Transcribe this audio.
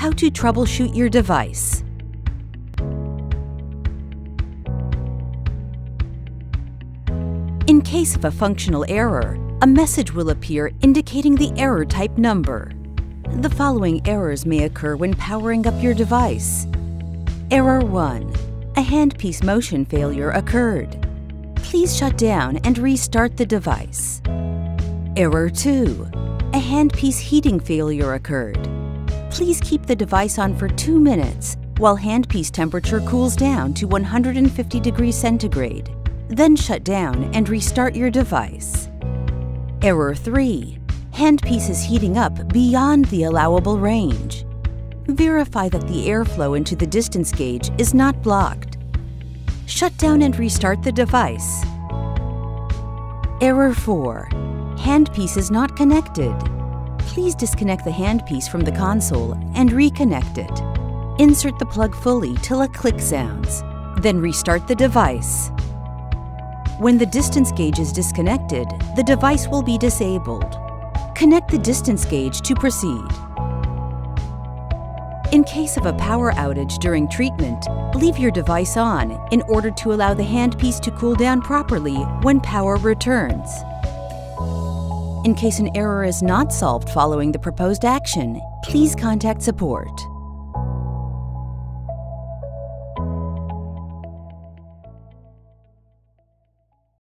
How to troubleshoot your device. In case of a functional error, a message will appear indicating the error type number. The following errors may occur when powering up your device. Error 1. A handpiece motion failure occurred. Please shut down and restart the device. Error 2. A handpiece heating failure occurred. Please keep the device on for 2 minutes while handpiece temperature cools down to 150 degrees centigrade. Then shut down and restart your device. Error 3. Handpiece is heating up beyond the allowable range. Verify that the airflow into the distance gauge is not blocked. Shut down and restart the device. Error 4. Handpiece is not connected. Please disconnect the handpiece from the console and reconnect it. Insert the plug fully till a click sounds. Then restart the device. When the distance gauge is disconnected, the device will be disabled. Connect the distance gauge to proceed. In case of a power outage during treatment, leave your device on in order to allow the handpiece to cool down properly when power returns. In case an error is not solved following the proposed action, please contact support.